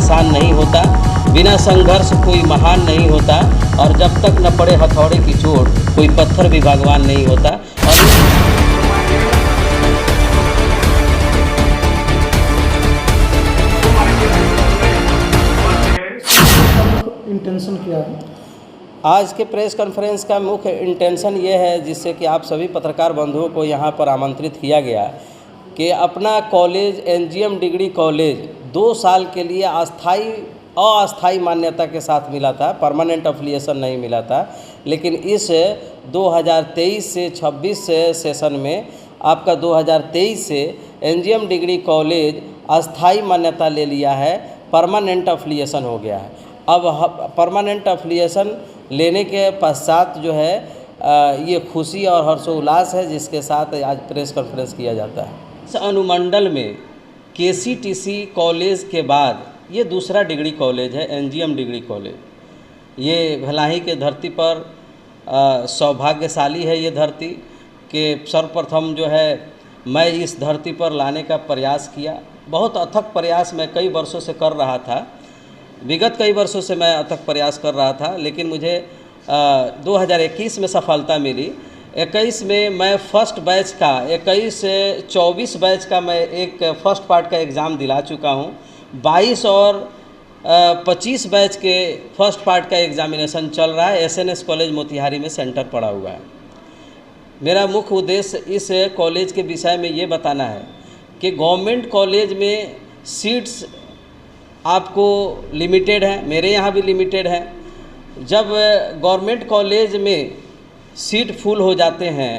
आसान नहीं होता, बिना संघर्ष कोई महान नहीं होता, और जब तक न पड़े हथौड़े की चोट कोई पत्थर भी भगवान नहीं होता। और इंटेंशन क्या है? आज के प्रेस कॉन्फ्रेंस का मुख्य इंटेंशन ये है, जिससे कि आप सभी पत्रकार बंधुओं को यहाँ पर आमंत्रित किया गया कि अपना कॉलेज एनजीएम डिग्री कॉलेज 2 साल के लिए अस्थाई मान्यता के साथ मिला था, परमानेंट अफिलिएशन नहीं मिला था। लेकिन इस 2023 से 26 सेशन में आपका 2023 से एनजीएम डिग्री कॉलेज अस्थाई मान्यता ले लिया है, परमानेंट अफिलिएशन हो गया है। अब परमानेंट अफिलिएशन लेने के पश्चात जो है ये खुशी और हर्षोल्लास है, जिसके साथ आज प्रेस कॉन्फ्रेंस किया जाता है। इस अनुमंडल में केसीटीसी कॉलेज के बाद ये दूसरा डिग्री कॉलेज है, एनजीएम डिग्री कॉलेज। ये भिलाई के धरती पर सौभाग्यशाली है ये धरती कि सर्वप्रथम जो है मैं इस धरती पर लाने का प्रयास किया। बहुत अथक प्रयास मैं कई वर्षों से कर रहा था, विगत कई वर्षों से मैं अथक प्रयास कर रहा था, लेकिन मुझे 2021 में सफलता मिली। 21 में मैं फर्स्ट बैच का 21 से 24 बैच का मैं एक फर्स्ट पार्ट का एग्ज़ाम दिला चुका हूँ। 22 और 25 बैच के फर्स्ट पार्ट का एग्ज़ामिनेशन चल रहा है। एसएनएस कॉलेज मोतिहारी में सेंटर पड़ा हुआ है। मेरा मुख्य उद्देश्य इस कॉलेज के विषय में ये बताना है कि गवर्नमेंट कॉलेज में सीट्स आपको लिमिटेड है, मेरे यहाँ भी लिमिटेड है। जब गवर्नमेंट कॉलेज में सीट फुल हो जाते हैं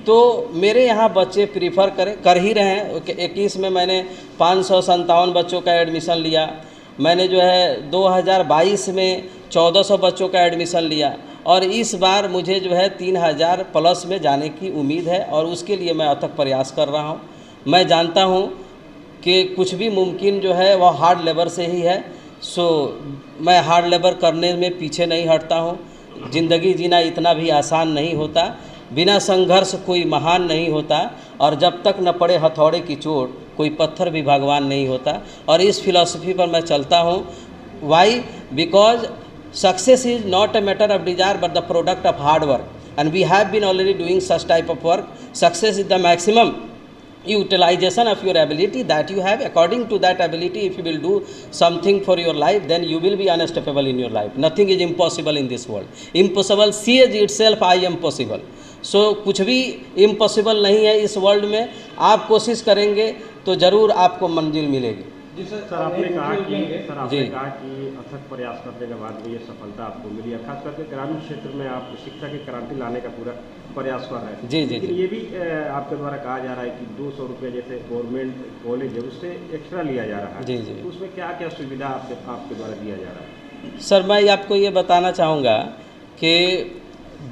तो मेरे यहाँ बच्चे प्रीफर कर ही रहे हैं। 21 में मैंने 557 बच्चों का एडमिशन लिया। मैंने जो है 2022 में 1400 बच्चों का एडमिशन लिया, और इस बार मुझे जो है 3000 प्लस में जाने की उम्मीद है, और उसके लिए मैं अथक प्रयास कर रहा हूँ। मैं जानता हूँ कि कुछ भी मुमकिन जो है वह हार्ड लेबर से ही है। सो मैं हार्ड लेबर करने में पीछे नहीं हटता हूँ। ज़िंदगी जीना इतना भी आसान नहीं होता, बिना संघर्ष कोई महान नहीं होता, और जब तक न पड़े हथौड़े की चोट कोई पत्थर भी भगवान नहीं होता। और इस फिलॉसफी पर मैं चलता हूँ। Why? Because success is not a matter of desire but the product of hard work, and we have been already doing such type of work. Success is the maximum utilization of your ability that you have. According to that ability, if you will do something for your life, then you will be unstoppable in your life. Nothing is impossible in this world. Impossible sees itself, I am possible. So कुछ भी impossible नहीं है इस world में। आप कोशिश करेंगे तो ज़रूर आपको मंजिल मिलेगी। जी सर, आपने कहा कि अथक प्रयास करने के बाद में ये सफलता आपको मिली, खास करके ग्रामीण क्षेत्र में आप शिक्षा की क्रांति लाने का पूरा प्रयास कर रहे हैं। जी। लेकिन ये भी आपके द्वारा कहा जा रहा है कि 200 रुपये जैसे गवर्नमेंट कॉलेज है उससे एक्स्ट्रा लिया जा रहा है। जी। तो उसमें क्या क्या सुविधा आपके द्वारा दिया जा रहा है? सर, मैं आपको ये बताना चाहूँगा कि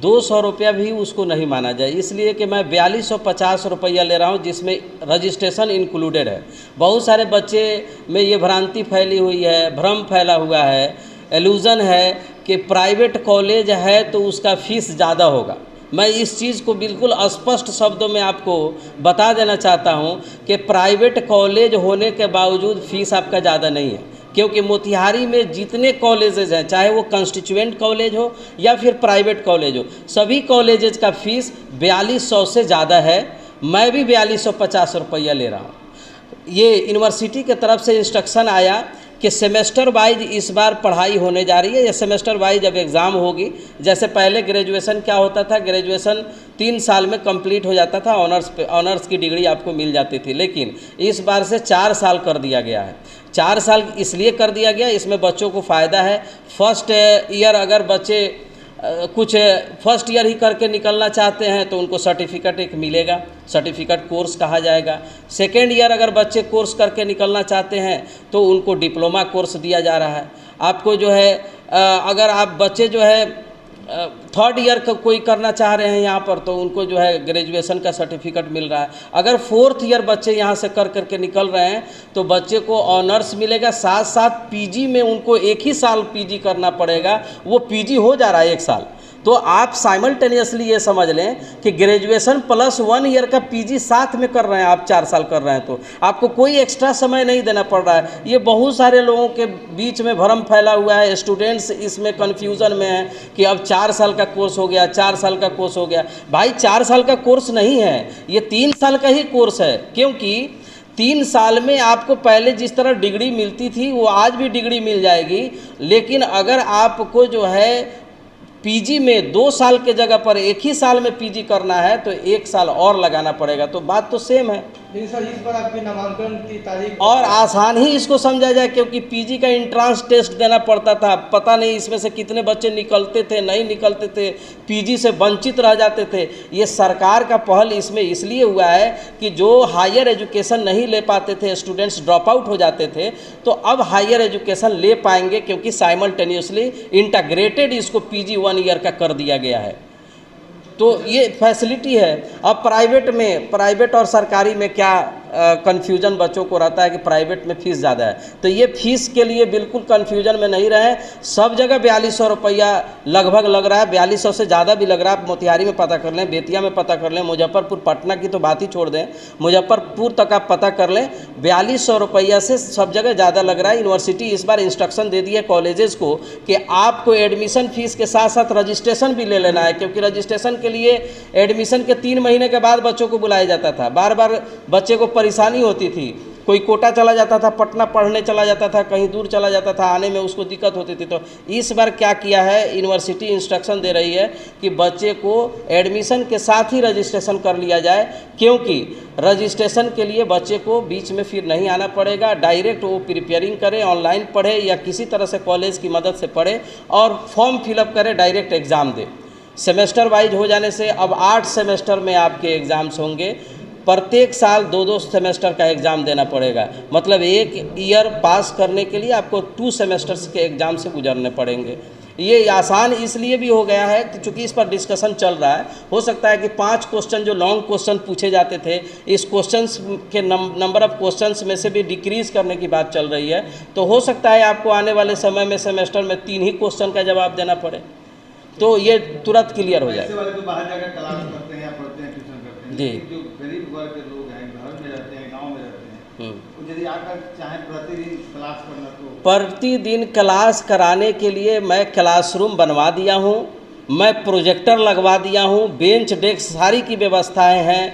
200 रुपया भी उसको नहीं माना जाए, इसलिए कि मैं 4250 रुपया ले रहा हूँ, जिसमें रजिस्ट्रेशन इंक्लूडेड है। बहुत सारे बच्चे में ये भ्रांति फैली हुई है, भ्रम फैला हुआ है, एल्यूज़न है कि प्राइवेट कॉलेज है तो उसका फ़ीस ज़्यादा होगा। मैं इस चीज़ को बिल्कुल स्पष्ट शब्दों में आपको बता देना चाहता हूँ कि प्राइवेट कॉलेज होने के बावजूद फ़ीस आपका ज़्यादा नहीं है, क्योंकि मोतिहारी में जितने कॉलेजेस हैं, चाहे वो कंस्टिट्यूएंट कॉलेज हो या फिर प्राइवेट कॉलेज हो, सभी कॉलेजेस का फ़ीस 4200 से ज़्यादा है। मैं भी 4250 रुपया ले रहा हूँ। ये यूनिवर्सिटी के तरफ से इंस्ट्रक्शन आया कि सेमेस्टर वाइज इस बार पढ़ाई होने जा रही है। या सेमेस्टर वाइज जब एग्ज़ाम होगी, जैसे पहले ग्रेजुएशन क्या होता था, ग्रेजुएशन 3 साल में कंप्लीट हो जाता था, ऑनर्स की डिग्री आपको मिल जाती थी, लेकिन इस बार से 4 साल कर दिया गया है। 4 साल इसलिए कर दिया गया, इसमें बच्चों को फ़ायदा है। फर्स्ट ईयर अगर बच्चे कुछ फर्स्ट ईयर ही करके निकलना चाहते हैं तो उनको सर्टिफिकेट एक मिलेगा, सर्टिफिकेट कोर्स कहा जाएगा। सेकेंड ईयर अगर बच्चे कोर्स करके निकलना चाहते हैं तो उनको डिप्लोमा कोर्स दिया जा रहा है। आपको जो है अगर आप बच्चे जो है थर्ड ईयर का कोई करना चाह रहे हैं यहाँ पर, तो उनको जो है ग्रेजुएशन का सर्टिफिकेट मिल रहा है। अगर फोर्थ ईयर बच्चे यहाँ से करके निकल रहे हैं तो बच्चे को ऑनर्स मिलेगा, साथ साथ पीजी में उनको 1 ही साल पीजी करना पड़ेगा। वो पीजी हो जा रहा है 1 साल, तो आप साइमल्टेनियसली ये समझ लें कि ग्रेजुएशन प्लस 1 ईयर का पीजी साथ में कर रहे हैं, आप 4 साल कर रहे हैं, तो आपको कोई एक्स्ट्रा समय नहीं देना पड़ रहा है। ये बहुत सारे लोगों के बीच में भ्रम फैला हुआ है, स्टूडेंट्स इसमें कन्फ्यूज़न में है कि अब 4 साल का कोर्स हो गया, 4 साल का कोर्स हो गया। भाई 4 साल का कोर्स नहीं है, ये 3 साल का ही कोर्स है, क्योंकि 3 साल में आपको पहले जिस तरह डिग्री मिलती थी वो आज भी डिग्री मिल जाएगी, लेकिन अगर आपको जो है पीजी में 2 साल के जगह पर 1 ही साल में पीजी करना है तो 1 साल और लगाना पड़ेगा। तो बात तो सेम है। लेकिन सर इस बार आपके नामांकन की तारीख और आसान ही इसको समझा जाए, क्योंकि पीजी का एंट्रांस टेस्ट देना पड़ता था। पता नहीं इसमें से कितने बच्चे निकलते थे, नहीं निकलते थे, पीजी से वंचित रह जाते थे। ये सरकार का पहल इसमें इसलिए हुआ है कि जो हायर एजुकेशन नहीं ले पाते थे, स्टूडेंट्स ड्रॉप आउट हो जाते थे, तो अब हायर एजुकेशन ले पाएंगे, क्योंकि साइमल्टेनियसली इंटीग्रेटेड इसको पीजी 1 ईयर का कर दिया गया है। तो ये फैसिलिटी है। अब प्राइवेट और सरकारी में क्या कन्फ्यूजन बच्चों को रहता है कि प्राइवेट में फ़ीस ज़्यादा है, तो ये फ़ीस के लिए बिल्कुल कन्फ्यूजन में नहीं रहें। सब जगह 4200 रुपया लगभग लग रहा है, 4200 से ज़्यादा भी लग रहा है। आप मोतिहारी में पता कर लें, बेतिया में पता कर लें, मुजफ्फरपुर, पटना की तो बात ही छोड़ दें, मुजफ्फरपुर तक आप पता कर लें, 4200 रुपया से सब जगह ज़्यादा लग रहा है। यूनिवर्सिटी इस बार इंस्ट्रक्शन दे दी है कॉलेजेस को कि आपको एडमिशन फ़ीस के साथ साथ रजिस्ट्रेशन भी ले लेना है, क्योंकि रजिस्ट्रेशन के लिए एडमिशन के 3 महीने के बाद बच्चों को बुलाया जाता था। बार बार बच्चे को परेशानी होती थी, कोई कोटा चला जाता था, पटना पढ़ने चला जाता था, कहीं दूर चला जाता था, आने में उसको दिक्कत होती थी। तो इस बार क्या किया है, यूनिवर्सिटी इंस्ट्रक्शन दे रही है कि बच्चे को एडमिशन के साथ ही रजिस्ट्रेशन कर लिया जाए, क्योंकि रजिस्ट्रेशन के लिए बच्चे को बीच में फिर नहीं आना पड़ेगा। डायरेक्ट वो प्रिपेयरिंग करे, ऑनलाइन पढ़े या किसी तरह से कॉलेज की मदद से पढ़े और फॉर्म फिलअप करे, डायरेक्ट एग्ज़ाम दे। सेमेस्टर वाइज हो जाने से अब 8 सेमेस्टर में आपके एग्ज़ाम्स होंगे। प्रत्येक साल 2-2 सेमेस्टर का एग्ज़ाम देना पड़ेगा, मतलब 1 ईयर पास करने के लिए आपको 2 सेमेस्टर्स के एग्ज़ाम से गुजरने पड़ेंगे। ये आसान इसलिए भी हो गया है कि चूँकि इस पर डिस्कशन चल रहा है। हो सकता है कि 5 क्वेश्चन जो लॉन्ग क्वेश्चन पूछे जाते थे, इस क्वेश्चंस के नंबर ऑफ क्वेश्चंस में से भी डिक्रीज़ करने की बात चल रही है। तो हो सकता है आपको आने वाले समय में सेमेस्टर में 3 ही क्वेश्चन का जवाब देना पड़े, तो ये तुरंत क्लियर हो जाए। ऐसे वाले तो बाहर जाकर क्लास करते हैं या पढ़ते हैं, ट्यूशन करते हैं, जी। जो गरीब वर्ग के लोग हैं, घर में रहते हैं, गांव में रहते हैं, तो यदि आकर चाहे प्रतिदिन क्लास करना, तो प्रतिदिन क्लास कराने के लिए मैं क्लासरूम बनवा दिया हूँ, मैं प्रोजेक्टर लगवा दिया हूँ, बेंच डेस्क सारी की व्यवस्थाएं हैं।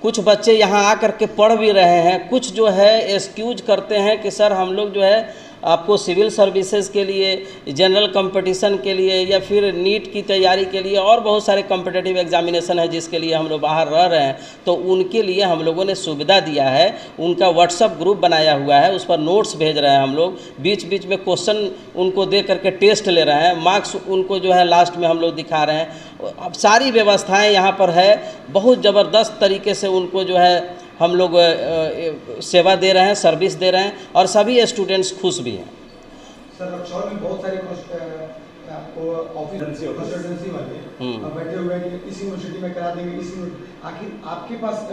कुछ बच्चे यहाँ आकर के पढ़ भी रहे हैं, कुछ जो है एक्सक्यूज करते हैं कि सर हम लोग जो है आपको सिविल सर्विसेज के लिए, जनरल कंपटीशन के लिए या फिर नीट की तैयारी के लिए और बहुत सारे कॉम्पिटिटिव एग्जामिनेशन है जिसके लिए हम लोग बाहर रह रहे हैं, तो उनके लिए हम लोगों ने सुविधा दिया है। उनका व्हाट्सएप ग्रुप बनाया हुआ है, उस पर नोट्स भेज रहे हैं हम लोग, बीच बीच में क्वेश्चन उनको दे करके टेस्ट ले रहे हैं, मार्क्स उनको जो है लास्ट में हम लोग दिखा रहे हैं। अब सारी व्यवस्थाएँ यहाँ पर है, बहुत ज़बरदस्त तरीके से उनको जो है हम लोग सेवा दे रहे हैं, सर्विस दे रहे हैं और सभी स्टूडेंट्स खुश भी हैं। सर रक्सौल में बहुत सारे आपको ऑफिस कंसल्टेंसी वाले बैठे हुए हैं कि इस यूनिवर्सिटी में करा देंगे, आखिर आपके पास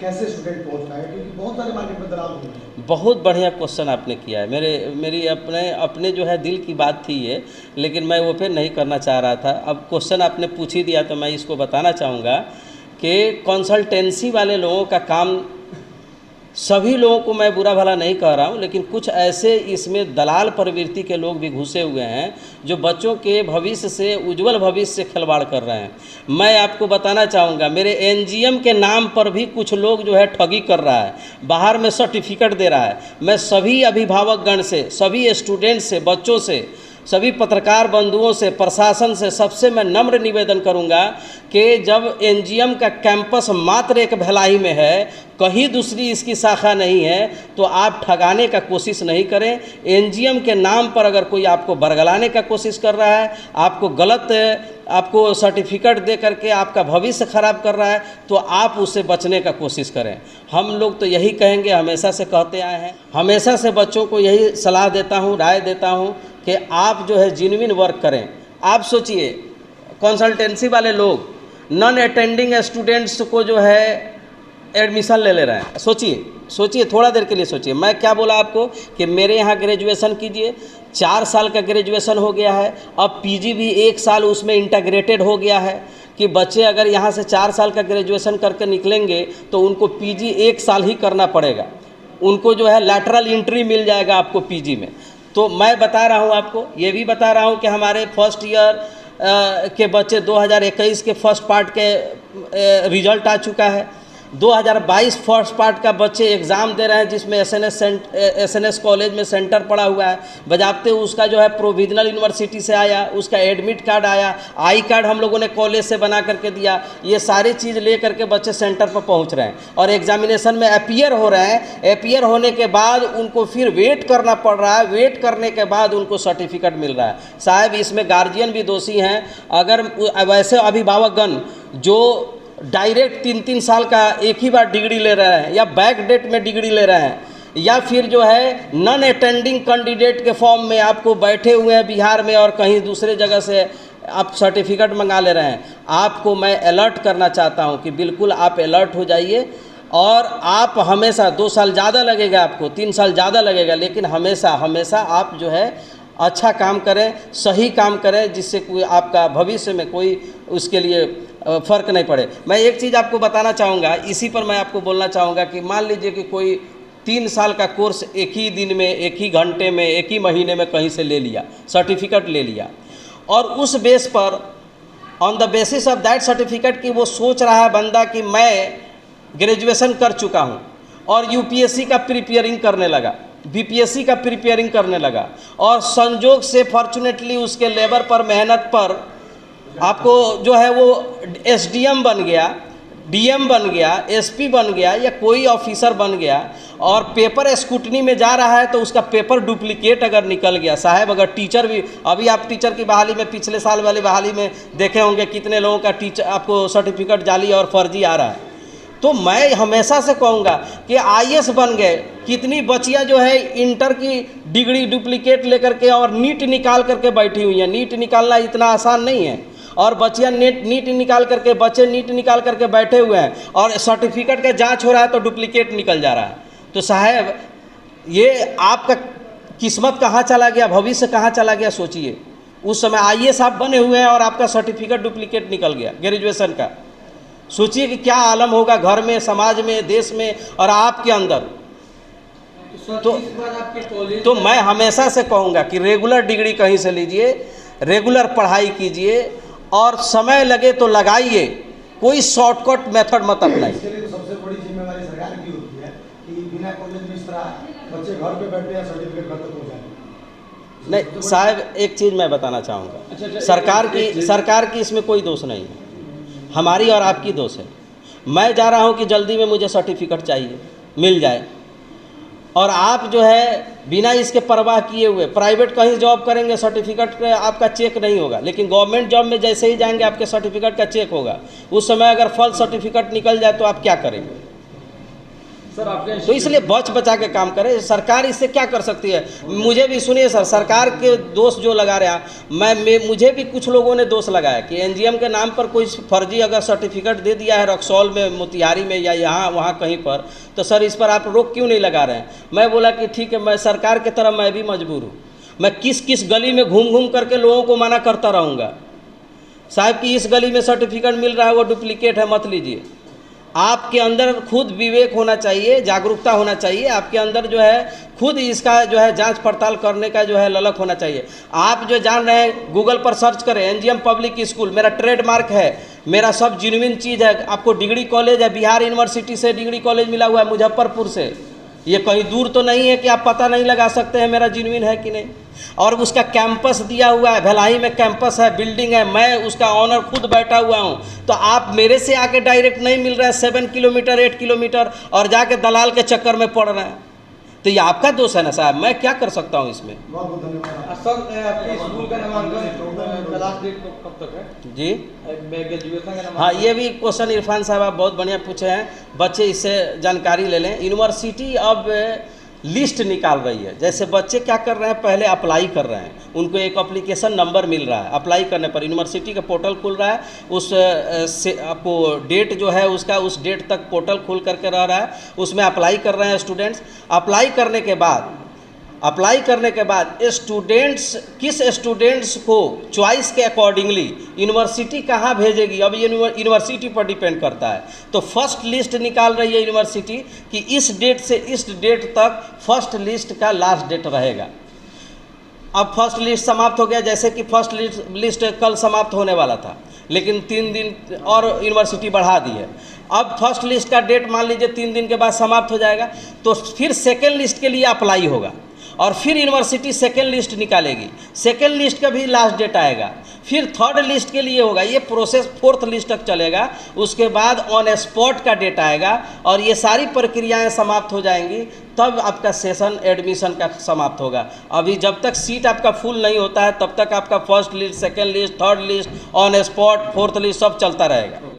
कैसे स्टूडेंट पहुंच पाए, क्योंकि बहुत सारे मार्केट में दलाल हुए हैं। बहुत बढ़िया क्वेश्चन आपने किया है। मेरी अपने जो है दिल की बात थी ये, लेकिन मैं वो फिर नहीं करना चाह रहा था। अब क्वेश्चन आपने पूछ ही दिया तो मैं इसको बताना चाहूँगा कि कंसल्टेंसी वाले लोगों का काम, सभी लोगों को मैं बुरा भला नहीं कह रहा हूँ, लेकिन कुछ ऐसे इसमें दलाल प्रवृत्ति के लोग भी घुसे हुए हैं जो बच्चों के भविष्य से, उज्जवल भविष्य से खिलवाड़ कर रहे हैं। मैं आपको बताना चाहूँगा, मेरे एनजीएम के नाम पर भी कुछ लोग जो है ठगी कर रहा है, बाहर में सर्टिफिकेट दे रहा है। मैं सभी अभिभावकगण से, सभी स्टूडेंट से, बच्चों से, सभी पत्रकार बंधुओं से, प्रशासन से सबसे मैं नम्र निवेदन करूंगा कि जब एनजीएम का कैंपस मात्र एक भिलाई में है, कहीं दूसरी इसकी शाखा नहीं है, तो आप ठगाने का कोशिश नहीं करें। एनजीएम के नाम पर अगर कोई आपको बरगलाने का कोशिश कर रहा है, आपको गलत आपको सर्टिफिकेट दे करके आपका भविष्य खराब कर रहा है, तो आप उससे बचने का कोशिश करें। हम लोग तो यही कहेंगे, हमेशा से कहते आए हैं, हमेशा से बच्चों को यही सलाह देता हूँ, राय देता हूँ कि आप जो है जेन्युइन वर्क करें। आप सोचिए, कंसल्टेंसी वाले लोग नॉन अटेंडिंग स्टूडेंट्स को जो है एडमिशन ले रहे हैं। सोचिए थोड़ा देर के लिए सोचिए, मैं क्या बोला आपको कि मेरे यहाँ ग्रेजुएशन कीजिए, 4 साल का ग्रेजुएशन हो गया है, अब पीजी भी 1 साल उसमें इंटीग्रेटेड हो गया है कि बच्चे अगर यहाँ से 4 साल का ग्रेजुएशन करके निकलेंगे तो उनको पीजी 1 साल ही करना पड़ेगा, उनको जो है लैटरल एंट्री मिल जाएगा आपको पीजी में। तो मैं बता रहा हूँ आपको, ये भी बता रहा हूँ कि हमारे फर्स्ट ईयर के बच्चे 2021 के फर्स्ट पार्ट के रिजल्ट आ चुका है, 2022 फर्स्ट पार्ट का बच्चे एग्ज़ाम दे रहे हैं जिसमें एसएनएस कॉलेज में सेंटर पड़ा हुआ है, बजाते उसका जो है प्रोविजनल यूनिवर्सिटी से आया, उसका एडमिट कार्ड आया, आई कार्ड हम लोगों ने कॉलेज से बना करके दिया, ये सारी चीज़ ले करके बच्चे सेंटर पर पहुंच रहे हैं और एग्जामिनेशन में अपीयर हो रहे हैं। अपीयर होने के बाद उनको फिर वेट करना पड़ रहा है, वेट करने के बाद उनको सर्टिफिकेट मिल रहा है। साहब इसमें गार्जियन भी दोषी हैं। अगर वैसे अभिभावकगण जो डायरेक्ट 3-3 साल का एक ही बार डिग्री ले रहे हैं या बैक डेट में डिग्री ले रहे हैं या फिर जो है नॉन अटेंडिंग कैंडिडेट के फॉर्म में आपको बैठे हुए हैं बिहार में और कहीं दूसरे जगह से आप सर्टिफिकेट मंगा ले रहे हैं, आपको मैं अलर्ट करना चाहता हूं कि बिल्कुल आप अलर्ट हो जाइए और आप हमेशा 2 साल ज़्यादा लगेगा, आपको 3 साल ज़्यादा लगेगा, लेकिन हमेशा आप जो है अच्छा काम करें, सही काम करें, जिससे कोई आपका भविष्य में कोई उसके लिए फ़र्क नहीं पड़े। मैं एक चीज़ आपको बताना चाहूँगा, इसी पर मैं आपको बोलना चाहूँगा कि मान लीजिए कि कोई 3 साल का कोर्स एक ही दिन में, एक ही घंटे में, एक ही महीने में कहीं से ले लिया, सर्टिफिकेट ले लिया और उस बेस पर on the basis of that certificate कि वो सोच रहा है बंदा कि मैं ग्रेजुएशन कर चुका हूँ और यूपीएससी का प्रिपेयरिंग करने लगा, बीपीएससी का प्रिपेयरिंग करने लगा और संजोग से फॉर्चुनेटली उसके लेबर पर मेहनत पर आपको जो है वो एसडीएम बन गया, डीएम बन गया, एसपी बन गया या कोई ऑफिसर बन गया और पेपर स्क्रूटनी में जा रहा है तो उसका पेपर डुप्लीकेट अगर निकल गया। साहब अगर टीचर भी, अभी आप टीचर की बहाली में पिछले साल वाली बहाली में देखे होंगे कितने लोगों का टीचर आपको सर्टिफिकेट जाली और फर्जी आ रहा है। तो मैं हमेशा से कहूँगा कि आईएएस बन गए, कितनी बच्चियाँ जो है इंटर की डिग्री डुप्लीकेट लेकर के और नीट निकाल करके बैठी हुई हैं। नीट निकालना इतना आसान नहीं है और बच्चियाँ नीट निकाल करके, बच्चे नीट निकाल करके बैठे हुए हैं और सर्टिफिकेट का जांच हो रहा है तो डुप्लीकेट निकल जा रहा है। तो साहब ये आपका किस्मत कहाँ चला गया, भविष्य कहाँ चला गया, सोचिए। उस समय आईएएस आप बने हुए हैं और आपका सर्टिफिकेट डुप्लीकेट निकल गया ग्रेजुएशन का, सोचिए कि क्या आलम होगा घर में, समाज में, देश में और आपके अंदर। तो मैं हमेशा से कहूँगा कि रेगुलर डिग्री कहीं से लीजिए, रेगुलर पढ़ाई कीजिए और समय लगे तो लगाइए, कोई शॉर्टकट मेथड मत अपनाइए। इसके लिए तो सबसे बड़ी जिम्मेवारी सरकार की होती है कि बिना कॉलेज में इस तरह बच्चे घर पे बैठे या सर्टिफिकेट घर तक पहुँचाए। नहीं साहब, एक चीज़ मैं बताना चाहूँगा, सरकार की इसमें कोई दोष नहीं है, हमारी और आपकी दोष है। मैं जा रहा हूँ कि जल्दी में मुझे सर्टिफिकेट चाहिए, मिल जाए, और आप जो है बिना इसके परवाह किए हुए प्राइवेट कहीं जॉब करेंगे, सर्टिफिकेट आपका चेक नहीं होगा, लेकिन गवर्नमेंट जॉब में जैसे ही जाएंगे आपके सर्टिफिकेट का चेक होगा। उस समय अगर फॉल्स सर्टिफिकेट निकल जाए तो आप क्या करेंगे? सर आपके तो इसलिए बचा के काम करें। सरकार इससे क्या कर सकती है? मुझे भी सुनिए सर, सरकार के दोष जो लगा रहा मुझे भी कुछ लोगों ने दोष लगाया कि एनजीएम के नाम पर कोई फर्जी अगर सर्टिफिकेट दे दिया है रक्सौल में, मोतिहारी में या यहाँ वहाँ कहीं पर, तो सर इस पर आप रोक क्यों नहीं लगा रहे हैं? मैं बोला कि ठीक है, मैं सरकार की तरह मैं भी मजबूर हूँ, मैं किस गली में घूम करके लोगों को मना करता रहूँगा साहब कि इस गली में सर्टिफिकेट मिल रहा है वो डुप्लीकेट है, मत लीजिए। आपके अंदर खुद विवेक होना चाहिए, जागरूकता होना चाहिए, आपके अंदर जो है खुद इसका जो है जांच पड़ताल करने का जो है ललक होना चाहिए। आप जो जान रहे हैं गूगल पर सर्च करें एनजीएम पब्लिक स्कूल, मेरा ट्रेडमार्क है, मेरा सब जेन्युइन चीज़ है। आपको डिग्री कॉलेज है, बिहार यूनिवर्सिटी से डिग्री कॉलेज मिला हुआ है, मुजफ्फरपुर से, ये कहीं दूर तो नहीं है कि आप पता नहीं लगा सकते हैं मेरा जेन्युइन है कि नहीं। और उसका कैंपस दिया हुआ है, भिलाई में कैंपस है, बिल्डिंग है, मैं उसका ऑनर खुद बैठा हुआ हूँ। तो आप मेरे से आके डायरेक्ट नहीं मिल रहा है 7 किलोमीटर 8 किलोमीटर और जाके दलाल के चक्कर में पड़ रहे हैं, तो ये आपका दोष है ना साहब, मैं क्या कर सकता हूँ इसमें? बहुत बहुत धन्यवाद। सर आपके स्कूल का नामांकन लास्ट डेट कब तक है जी? ग्रेजुएशन का हाँ, ये भी क्वेश्चन इरफान साहब आप बहुत बढ़िया पूछे हैं, बच्चे इससे जानकारी ले लें। यूनिवर्सिटी अब लिस्ट निकाल रही है, जैसे बच्चे क्या कर रहे हैं, पहले अप्लाई कर रहे हैं, उनको एक एप्लीकेशन नंबर मिल रहा है, अप्लाई करने पर यूनिवर्सिटी का पोर्टल खुल रहा है, उस से आपको डेट जो है उसका, उस डेट तक पोर्टल खुल करके रह रहा है, उसमें अप्लाई कर रहे हैं स्टूडेंट्स। अप्लाई करने के बाद अप्लाई करने के बाद स्टूडेंट्स किस स्टूडेंट्स को चॉइस के अकॉर्डिंगली यूनिवर्सिटी कहाँ भेजेगी, अब ये यूनिवर्सिटी पर डिपेंड करता है। तो फर्स्ट लिस्ट निकाल रही है यूनिवर्सिटी कि इस डेट से इस डेट तक फर्स्ट लिस्ट का लास्ट डेट रहेगा। अब फर्स्ट लिस्ट समाप्त हो गया, जैसे कि फर्स्ट लिस्ट कल समाप्त होने वाला था, लेकिन 3 दिन और यूनिवर्सिटी बढ़ा दी है। अब फर्स्ट लिस्ट का डेट मान लीजिए 3 दिन के बाद समाप्त हो जाएगा, तो फिर सेकेंड लिस्ट के लिए अप्लाई होगा और फिर यूनिवर्सिटी सेकेंड लिस्ट निकालेगी, सेकेंड लिस्ट का भी लास्ट डेट आएगा, फिर थर्ड लिस्ट के लिए होगा, ये प्रोसेस फोर्थ लिस्ट तक चलेगा। उसके बाद ऑन स्पॉट का डेट आएगा और ये सारी प्रक्रियाएं समाप्त हो जाएंगी, तब आपका सेशन एडमिशन का समाप्त होगा। अभी जब तक सीट आपका फुल नहीं होता है तब तक आपका first list, second list, third list, on spot, fourth list सब चलता रहेगा।